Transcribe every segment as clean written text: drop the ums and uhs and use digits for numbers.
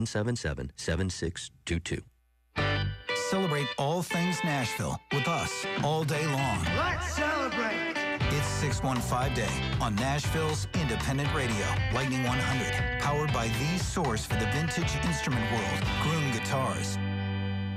877-7622. Celebrate all things Nashville with us all day long. Let's celebrate! It's 615 Day on Nashville's independent radio, Lightning 100, powered by the source for the vintage instrument world, Groom Guitars.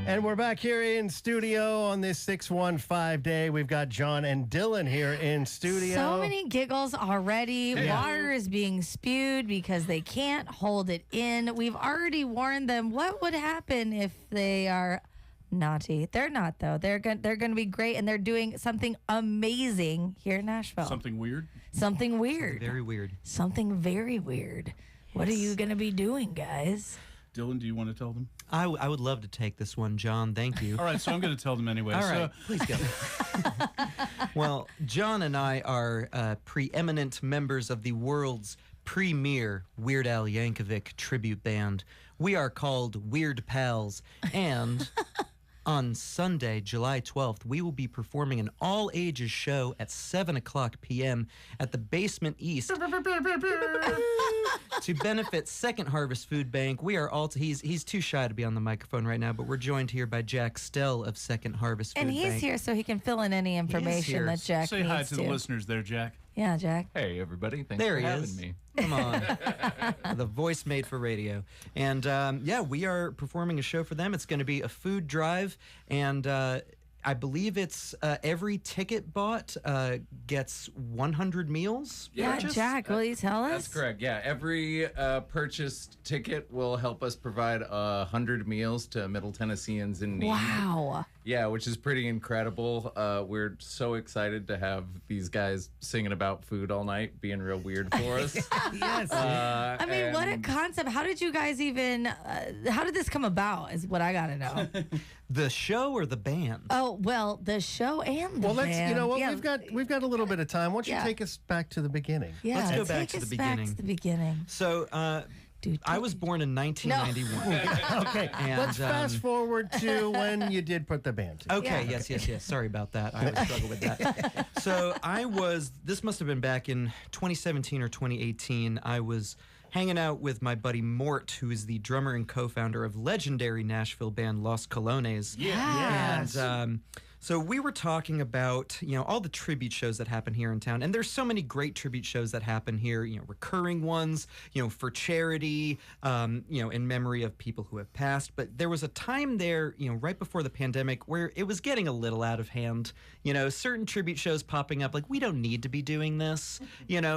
And we're back here in studio on this 615 Day. We've got John and Dylan here in studio. So many giggles already. Yeah. Water is being spewed because they can't hold it in. We've already warned them what would happen if they are naughty. They're not, though. They're going to be great, and they're doing something amazing here in Nashville. Something weird? Something weird. Very weird. Something very weird. What are you going to be doing, guys? Dylan, do you want to tell them? I would love to take this one, John. Thank you. All right, so I'm going to tell them anyway. All right, please go. Well, John and I are preeminent members of the world's premier Weird Al Yankovic tribute band. We are called Weird Pals, and on Sunday, July 12th, we will be performing an all-ages show at 7 o'clock p.m. at the Basement East to benefit Second Harvest Food Bank. We are all he's too shy to be on the microphone right now, but we're joined here by Jack Stell of Second Harvest Food And Bank. he's here so he can fill in any information that Jack Say needs hi to the listeners there, Jack. Yeah, Jack. Hey, everybody. Thanks There for he having is. me. Come on. The voice made for radio. And, we are performing a show for them. It's going to be a food drive, and I believe it's every ticket bought gets 100 meals. Yeah, purchased? Jack, will you tell us? That's correct. Yeah, every purchased ticket will help us provide 100 meals to Middle Tennesseans in need. Wow. Yeah, which is pretty incredible. We're so excited to have these guys singing about food all night, being real weird for us. Yes. I mean, what a concept. How did you guys even, how did this come about is what I got to know. The show or the band? Oh, well, the show and the Well, let's. band. You know what? Yeah. We've got a little bit of time. Why don't you Yeah. take us back to the beginning? Yeah, Let's go back take to the us back beginning. to the beginning. So, I was born in 1991. Okay, And, let's fast forward to when you did put the band together. Okay, yes. Sorry about that. I always struggle with that. So this must have been back in 2017 or 2018. I was hanging out with my buddy Mort, who is the drummer and co-founder of legendary Nashville band Los Colones. Yes. And so we were talking about, all the tribute shows that happen here in town. And there's so many great tribute shows that happen here, recurring ones, for charity, in memory of people who have passed. But there was a time there, right before the pandemic where it was getting a little out of hand. Certain tribute shows popping up, like, we don't need to be doing this.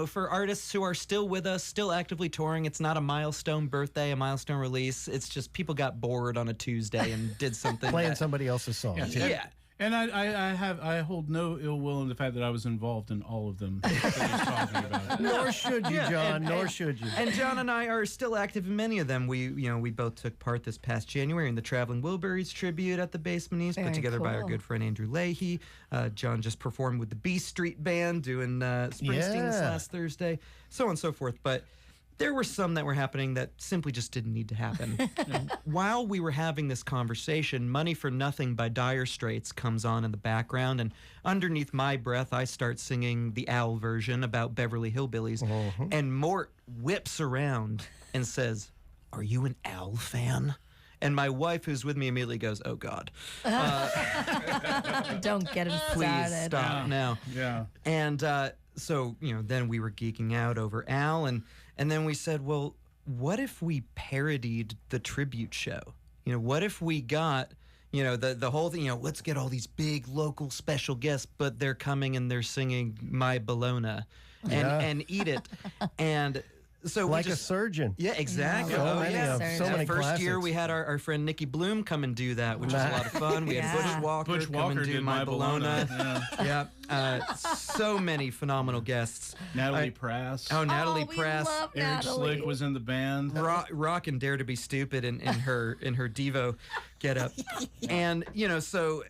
For artists who are still with us, still actively touring, it's not a milestone birthday, a milestone release. It's just people got bored on a Tuesday and did something. Playing somebody else's songs. Yeah. And I hold no ill will in the fact that I was involved in all of them that he's talking about. Nor should you, Yeah, John. Nor should you. And John and I are still active in many of them. We both took part this past January in the Traveling Wilburys tribute at the Basement East, Very put together by our cool. good friend Andrew Leahy. John just performed with the B Street Band doing Springsteen this last Thursday, so on and so forth. But there were some that were happening that simply just didn't need to happen. While we were having this conversation, Money for Nothing by Dire Straits comes on in the background, and underneath my breath, I start singing the Al version about Beverly Hillbillies, and Mort whips around and says, "Are you an Al fan?" And my wife, who's with me, immediately goes, "Oh, God. Don't get him Please started. stop now." Yeah. And so, then we were geeking out over Al, and then we said, well, what if we parodied the tribute show? What if we got, the whole thing, let's get all these big local special guests, but they're coming and they're singing My Bologna and Eat It. And so Like a surgeon. Yeah, exactly. So many yeah. so many That first year classics. we had our friend Nikki Bloom come and do that, which was a lot of fun. We had Yeah. Bush Walker come and do My Bologna. Yeah. So many phenomenal guests. Natalie Prass. Oh, Natalie we Prass. love Eric Natalie. Slick was in the band. Rock and Dare to Be Stupid in her Devo getup. And, so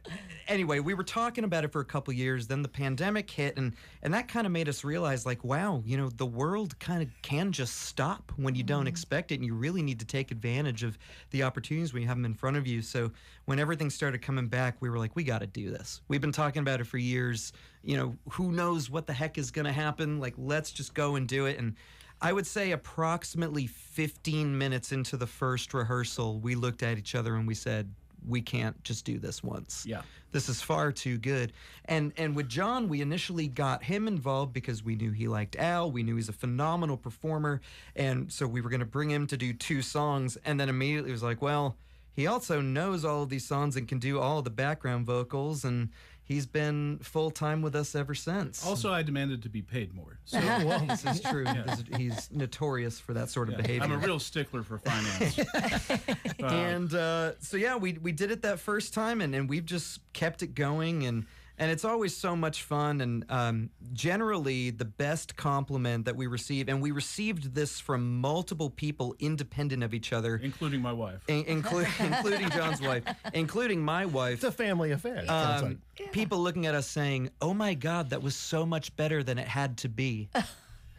anyway, we were talking about it for a couple years. Then the pandemic hit, and that kind of made us realize, like, wow, the world kind of can just stop when you don't expect it, and you really need to take advantage of the opportunities when you have them in front of you. So when everything started coming back, we were like, we got to do this. We've been talking about it for years. Who knows what the heck is going to happen? Like, let's just go and do it. And I would say approximately 15 minutes into the first rehearsal, we looked at each other and we said, we can't just do this once. Yeah. This is far too good. And with John, we initially got him involved because we knew he liked Al. We knew he's a phenomenal performer. And so we were going to bring him to do 2 songs. And then immediately it was like, well, he also knows all of these songs and can do all of the background vocals. And he's been full-time with us ever since. Also, I demanded to be paid more. So Well, this is true. He's notorious for that sort of behavior. I'm a real stickler for finance. And so yeah, we did it that first time, and we've just kept it going, and it's always so much fun. And generally, the best compliment that we receive, and we received this from multiple people independent of each other, Including my wife. including John's wife, including my wife. It's a family affair. it sounds like. People looking at us saying, "Oh my God, that was so much better than it had to be."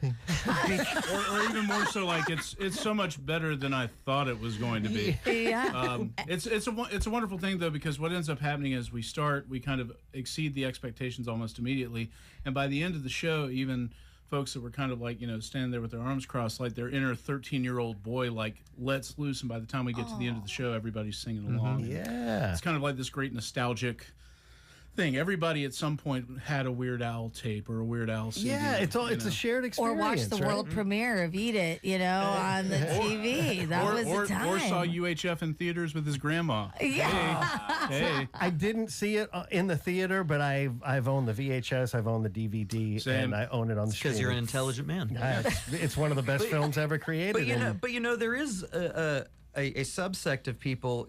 or even more so, like it's so much better than I thought it was going to be. Yeah. It's a wonderful thing though, because what ends up happening is we kind of exceed the expectations almost immediately, and by the end of the show, even folks that were kind of like, standing there with their arms crossed, like their inner 13-year-old boy, like lets loose, and by the time we get to the end of the show, everybody's singing along. Yeah. It's kind of like this great nostalgic thing. Everybody at some point had a Weird Al tape or a Weird Al CD. Yeah, it's a shared Or experience. watch the right? world premiere of Eat It, on the TV. That was the time. Or saw UHF in theaters with his grandma. Yeah. Hey. I didn't see it in the theater, but I've owned the VHS, I've owned the DVD, Same. and I own it on the Because you're an streaming. intelligent man. It's one of the best films ever created. But there is a subsect of people.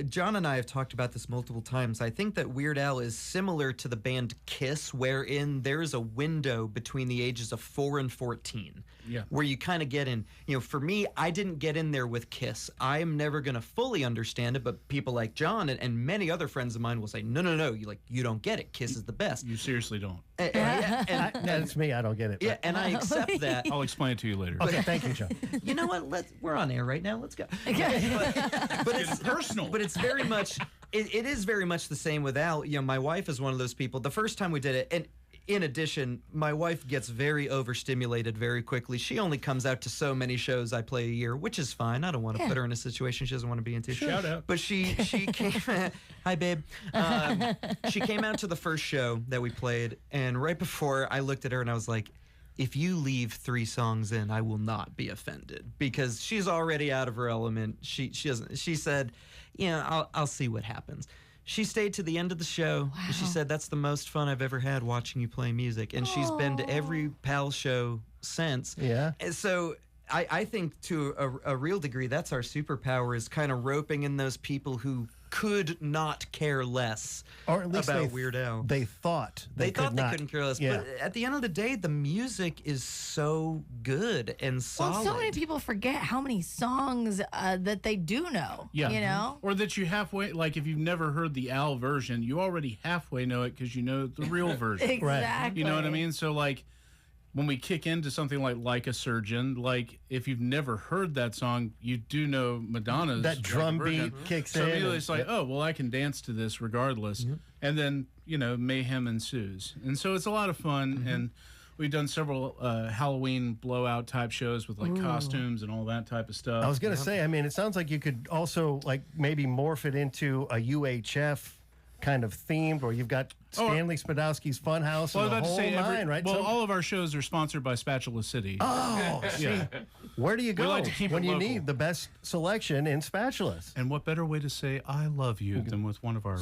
John and I have talked about this multiple times. I think that Weird Al is similar to the band Kiss, wherein there is a window between the ages of 4 and 14. Yeah. Where you kind of get in. For me, I didn't get in there with Kiss. I am never going to fully understand it, but people like John and many other friends of mine will say, no, you don't get it. Kiss is the best. You seriously don't. That's me. I don't get it. Yeah, and I accept that. I'll explain it to you later. Okay, thank you, John. You know what? We're on air right now. Let's go. But It's personal. But it's very much. It is very much the same with Al. My wife is one of those people. The first time we did it, and in addition, my wife gets very overstimulated very quickly. She only comes out to so many shows I play a year, which is fine. I don't want to put her in a situation she doesn't want to be into. Shout out. But she came. Hi, babe. She came out to the first show that we played, and right before I looked at her and I was like, if you leave 3 songs in, I will not be offended, because she's already out of her element. She doesn't. She said, I'll see what happens. She stayed to the end of the show. And she said, that's the most fun I've ever had watching you play music. And she's been to every PAL show since. Yeah. And so I think to a real degree, that's our superpower, is kind of roping in those people who could not care less Or at least about Weird Al. They thought They could thought not. they couldn't care less. Yeah. But at the end of the day, the music is so good and solid. Well, so many people forget how many songs that they do know. Yeah. Or that you halfway, like if you've never heard the Al version, you already halfway know it because you know the real version. Exactly. You know what I mean? So like when we kick into something like a Surgeon, like if you've never heard that song, you do know Madonna's That drum version. beat kicks so in. immediately and- it's like, oh, well, I can dance to this regardless. And then, mayhem ensues. And so it's a lot of fun. And we've done several Halloween blowout type shows with like costumes and all that type of stuff. I was going to say, it sounds like you could also like maybe morph it into a UHF kind of themed, or you've got Stanley Spadowski's Funhouse Well, and I was the about to whole say, nine, right? well, So- all of our shows are sponsored by Spatula City. oh, see, where do you go like to keep it when you local. need the best selection in spatulas? And what better way to say I love you than with one of our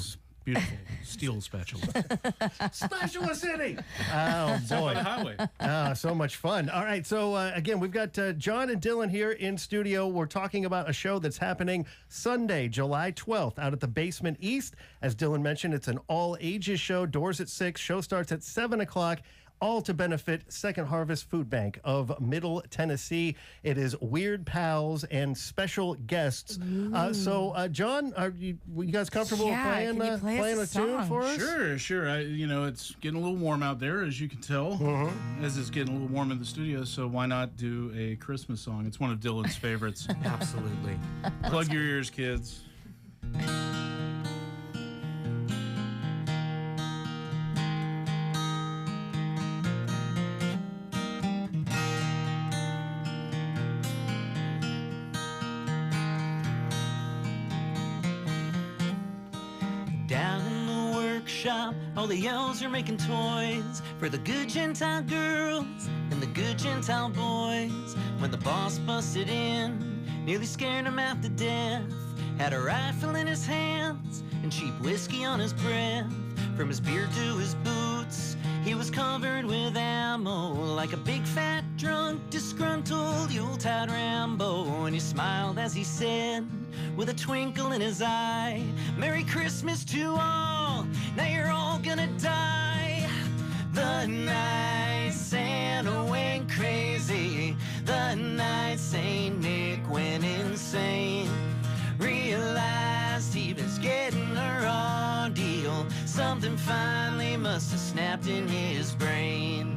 beautiful steel spatulas? Spatula City! Oh, boy. The highway. So much fun. All right. So, again, we've got John and Dylan here in studio. We're talking about a show that's happening Sunday, July 12th, out at the Basement East. As Dylan mentioned, it's an all-ages show. Doors at 6. Show starts at 7 o'clock. All to benefit Second Harvest Food Bank of Middle Tennessee. It is Weird Pals and special guests. So, John, are you guys comfortable Yeah, playing, can you play us playing a a tune song? for us? Sure. It's getting a little warm out there, as you can tell, as it's getting a little warm in the studio. So why not do a Christmas song? It's one of Dylan's favorites. Absolutely. Plug your ears, kids. workshop, all the elves are making toys for the good Gentile girls and the good Gentile boys. When the boss busted in, nearly scared him half to death, had a rifle in his hands and cheap whiskey on his breath. From his beard to his boots, he was covered with ammo, like a big fat drunk disgruntled Yuletide Rambo. And he smiled as he said, with a twinkle in his eye, Merry Christmas to all, now you're all gonna die. The night Santa went crazy, the night Saint Nick went insane, realized he was getting a raw deal. Something finally must have snapped in his brain.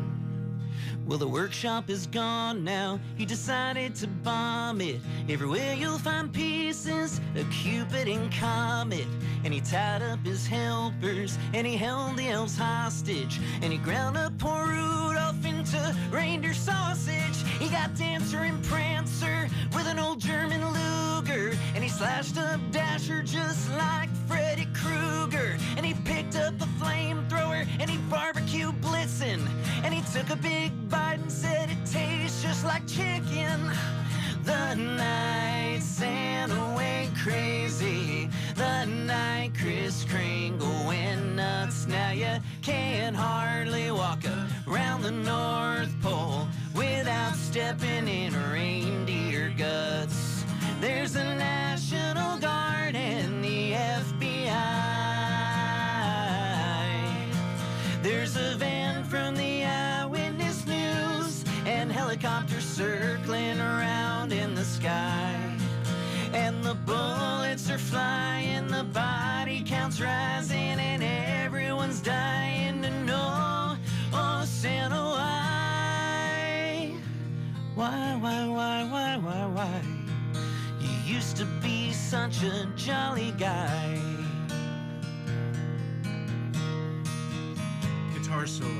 Well, the workshop is gone now, he decided to bomb it. Everywhere you'll find pieces of Cupid and Comet. And he tied up his helpers, and he held the elves hostage, and he ground up poor Rudolph into reindeer sausage. He got Dancer and Prancer with an old German Luger, and he slashed up Dasher just like Freddy Krueger. And he picked up a flamethrower, and he barbecued Blitzen, and he took a big bite and said it tastes just like chicken. The night Santa went crazy, the night Kris Kringle went nuts. Now you can't hardly walk around the North Pole without stepping in reindeer guts. There's the National Guard and the FBI. There's a van from the Eyewitness News and helicopters circling around in the sky. And the bullets are flying, the body count's rising, and everyone's dying to know, oh Santa, why? Why? You used to be such a jolly guy. Guitar solo.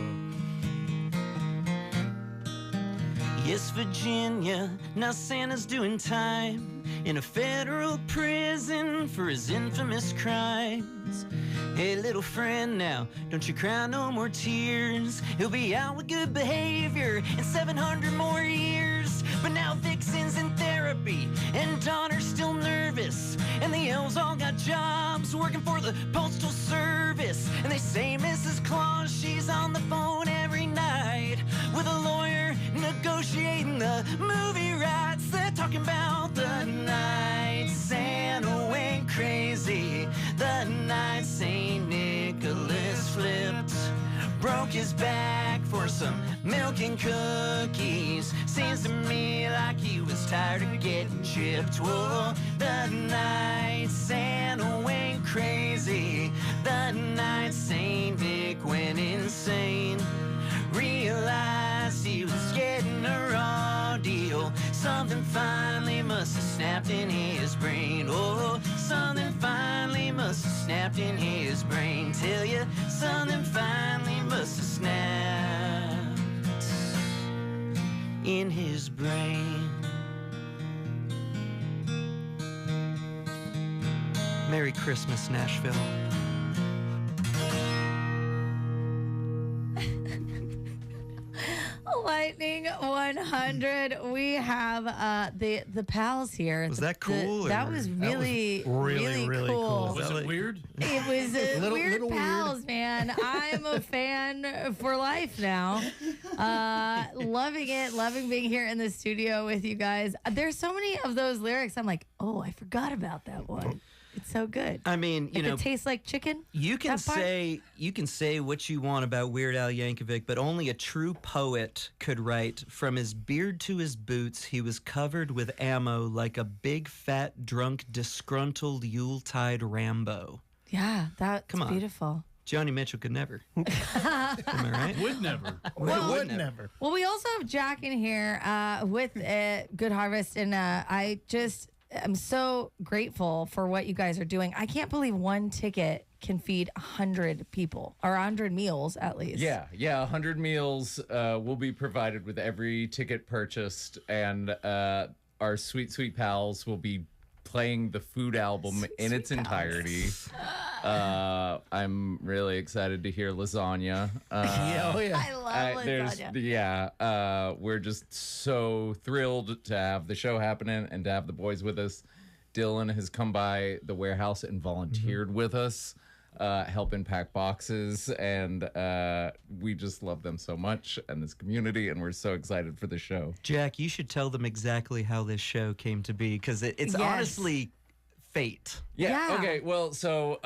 Yes, Virginia, now Santa's doing time in a federal prison for his infamous crimes. Hey, little friend, now, don't you cry no more tears. He'll be out with good behavior in 700 more years. But now Vixen's in therapy, and Donner's still nervous. And the elves all got jobs working for the Postal Service. And they say Mrs. Claus, she's on the phone every night with a lawyer negotiating the movie rights. They're talking about the night Santa went crazy, the night St. Nicholas flipped, broke his back for some milk and cookies. Seems to me like he was tired of getting chipped. Whoa, the night Santa went crazy, the night St. Nick went insane, realized he was getting a raw deal. Something finally must have snapped in his brain. Oh, something finally must have snapped in his brain. Tell you, something finally must have snapped in his brain. Merry Christmas, Nashville. Lightning 100. We have the pals here. Was that cool, That or- was really, really cool. Was it weird? It was weird little pals, man. I'm a fan for life now. Loving it. Loving being here in the studio with you guys. There's so many of those lyrics. I'm like, oh, I forgot about that one. It's so good. I mean, you If know, it tastes like chicken. you can that part? say what you want about Weird Al Yankovic, but only a true poet could write, from his beard to his boots, he was covered with ammo like a big fat drunk disgruntled Yuletide Rambo. Yeah, that's Come on. beautiful. Joni Mitchell could never. Am I right? Would never. Would never. Well, we also have Jack in here with Good Harvest, and I'm so grateful for what you guys are doing. I can't believe one ticket can feed 100 people, or 100 meals at least. Yeah, 100 meals will be provided with every ticket purchased, and our sweet pals will be playing the food album in its entirety. I'm really excited to hear lasagna. Yeah, oh yeah. I love lasagna. We're just so thrilled to have the show happening and to have the boys with us. Dylan has come by the warehouse and volunteered with us, helping pack boxes, and we just love them so much and this community, and we're so excited for the show. Jack, you should tell them exactly how this show came to be, because it's Yes. honestly fate. Yeah. Okay. Well, so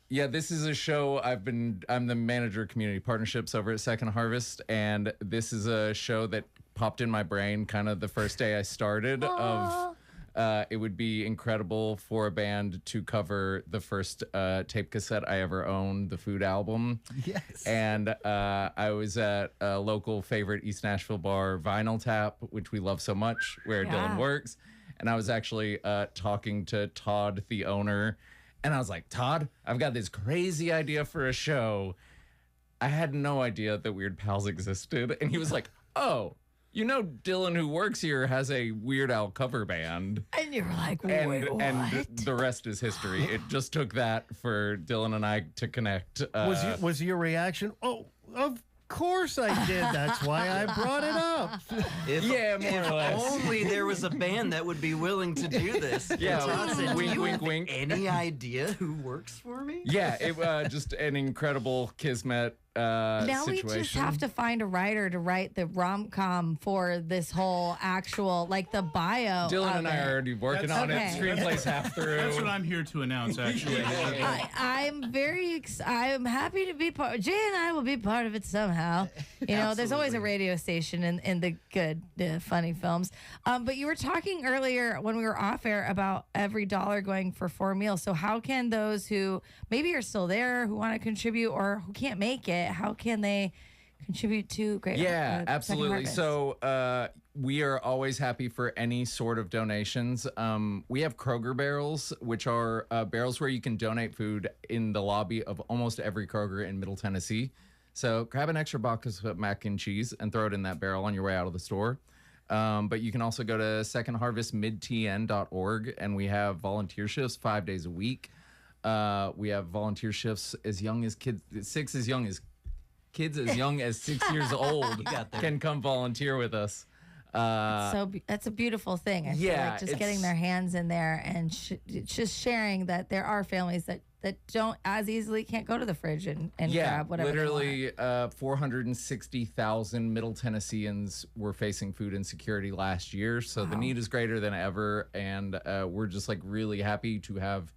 this is a show I'm the manager of community partnerships over at Second Harvest, and this is a show that popped in my brain kind of the first day I started of it would be incredible for a band to cover the first tape cassette I ever owned, the Food album. Yes. And I was at a local favorite East Nashville bar, Vinyl Tap, which we love so much, where Dylan works. And I was actually talking to Todd, the owner, and I was like, Todd, I've got this crazy idea for a show. I had no idea that Weird Pals existed. And he was like, oh, you know, Dylan, who works here, has a Weird Al cover band. And you were like, wait, what? And the rest is history. It just took that for Dylan and I to connect. Was your reaction? Oh, of course I did. That's why I brought it up. More or less. Only there was a band that would be willing to do this. Yeah, Todd said, wink, "Do you wink, have wink." any idea who works for me? Yeah, it just an incredible kismet Now situation. we just have to find a writer to write the rom-com for this whole actual, like the bio. Dylan of and I it. are already working on Okay. it. Screenplay's half through. That's what I'm here to announce, actually. I'm very I'm happy to be part. Jay and I will be part of it somehow. You know, there's always a radio station in the good, funny films. But you were talking earlier when we were off air about every dollar going for 4 meals. So how can those who maybe are still there, who want to contribute, or who can't make it, how can they contribute to Great? Yeah, Second absolutely. Harvest? So we are always happy for any sort of donations. We have Kroger barrels, which are barrels where you can donate food in the lobby of almost every Kroger in Middle Tennessee. So grab an extra box of mac and cheese and throw it in that barrel on your way out of the store. But you can also go to secondharvestmidtn.org, and we have volunteer shifts 5 days a week. We have volunteer shifts as young as kids, kids as young as 6 years old can come volunteer with us. That's a beautiful thing. I feel like just getting their hands in there and just sharing that there are families that don't as easily can't go to the fridge and grab whatever. Literally 460,000 Middle Tennesseans were facing food insecurity last year. So the need is greater than ever. And we're just like really happy to have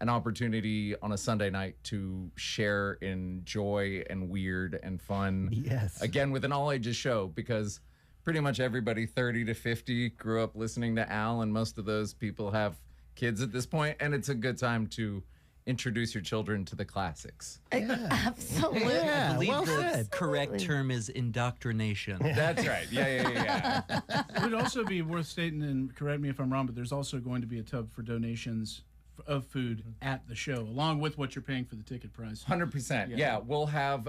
an opportunity on a Sunday night to share in joy and weird and fun. Yes. Again, with an all ages show, because pretty much everybody 30 to 50 grew up listening to Al, and most of those people have kids at this point, and it's a good time to introduce your children to the classics. Absolutely. Yeah, I believe well the said. correct term is indoctrination. That's right. Yeah. It would also be worth stating, and correct me if I'm wrong, but there's also going to be a tub for donations of food at the show, along with what you're paying for the ticket price. 100%. Yeah, we'll have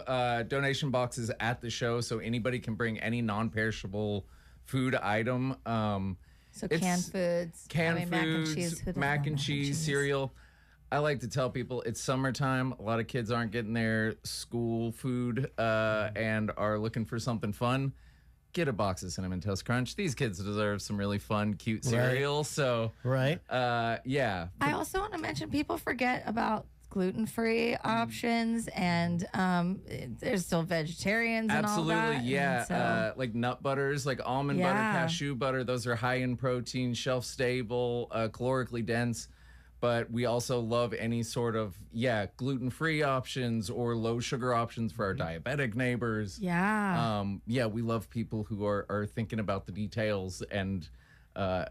donation boxes at the show, so anybody can bring any non-perishable food item. So canned foods, mac and cheese, cereal. I like to tell people it's summertime. A lot of kids aren't getting their school food and are looking for something fun. Get a box of Cinnamon Toast Crunch. These kids deserve some really fun, cute cereal. So, yeah. I also want to mention people forget about gluten-free options, and there's still vegetarians and all that. Absolutely, yeah. And so, like nut butters, like almond butter, cashew butter. Those are high in protein, shelf stable, calorically dense. But we also love any sort of, gluten-free options or low sugar options for our diabetic neighbors. We love people who are thinking about the details and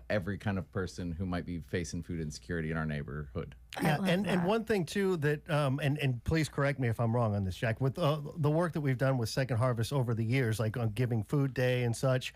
every kind of person who might be facing food insecurity in our neighborhood. Yeah, and one thing too that and please correct me if I'm wrong on this, Jack. With the work that we've done with Second Harvest over the years, like on Giving Food Day and such,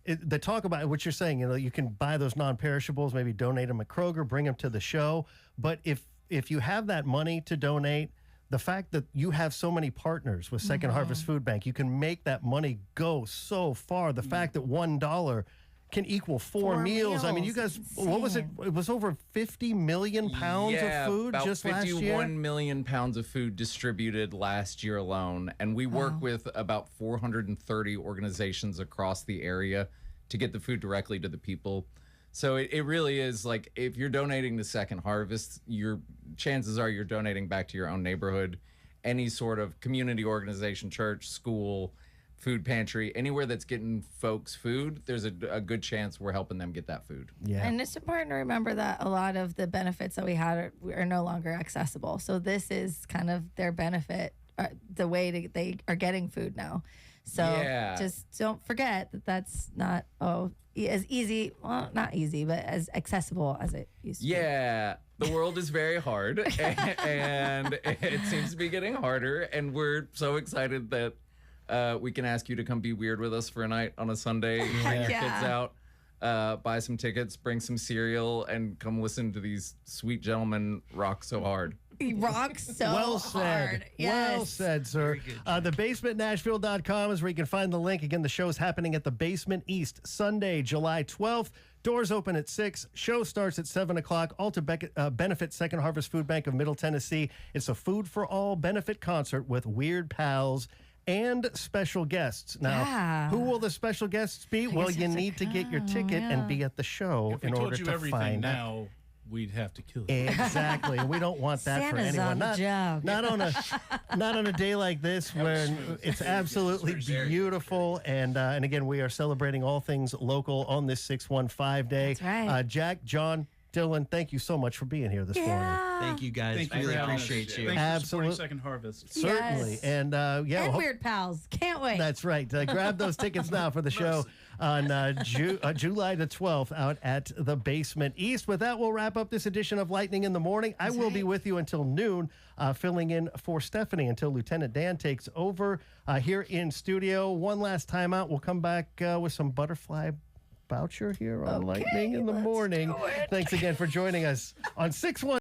they talk about what you're saying. You can buy those non-perishables, maybe donate them at Kroger, bring them to the show. But if you have that money to donate, the fact that you have so many partners with Second Harvest Food Bank, you can make that money go so far. The fact that $1 can equal four meals. I mean, you guys, what was it? It was over 50 million pounds of food about just last year? 51 million pounds of food distributed last year alone. And we work with about 430 organizations across the area to get the food directly to the people. So it really is like, if you're donating to Second Harvest, your chances are you're donating back to your own neighborhood. Any sort of community organization, church, school, food pantry, anywhere that's getting folks food, there's a good chance we're helping them get that food. Yeah. And it's important to remember that a lot of the benefits that we had are no longer accessible. So this is kind of their benefit, the way they are getting food now. So just don't forget that that's not as easy, well, not easy, but as accessible as it used to be. Yeah, the world is very hard, and it seems to be getting harder, and we're so excited that we can ask you to come be weird with us for a night on a Sunday, bring your kids out, buy some tickets, bring some cereal, and come listen to these sweet gentlemen rock so hard. He rocks so Well said. hard. Yes. Well said, sir. TheBasementNashville.com is where you can find the link. Again, the show is happening at the Basement East, Sunday, July 12th. Doors open at 6. Show starts at 7 o'clock. All to benefit Second Harvest Food Bank of Middle Tennessee. It's a Food for All benefit concert with Weird Pals and special guests. Now, who will the special guests be? Well, you need to get your ticket and be at the show If we in told order you to everything find now, we'd have to kill you. Exactly. And we don't want that Santa's for anyone. on the job. Not on a day like this where it's absolutely beautiful. And again, we are celebrating all things local on this 615 day. That's right. Jack, John, Dylan, thank you so much for being here this morning. Thank you guys. Thank you Really for having us. appreciate you. Thanks for supporting Absolute- Second Harvest. Certainly. Yes. And And Weird Pals. Can't wait. that's right. Grab those tickets now for the show on July the 12th out at the Basement East. With that, we'll wrap up this edition of Lightning in the Morning. I will be with you until noon, filling in for Stephanie until Lieutenant Dan takes over here in studio. One last time out. We'll come back with some butterfly voucher here on Lightning in the Morning. Thanks again for joining us on 6-1.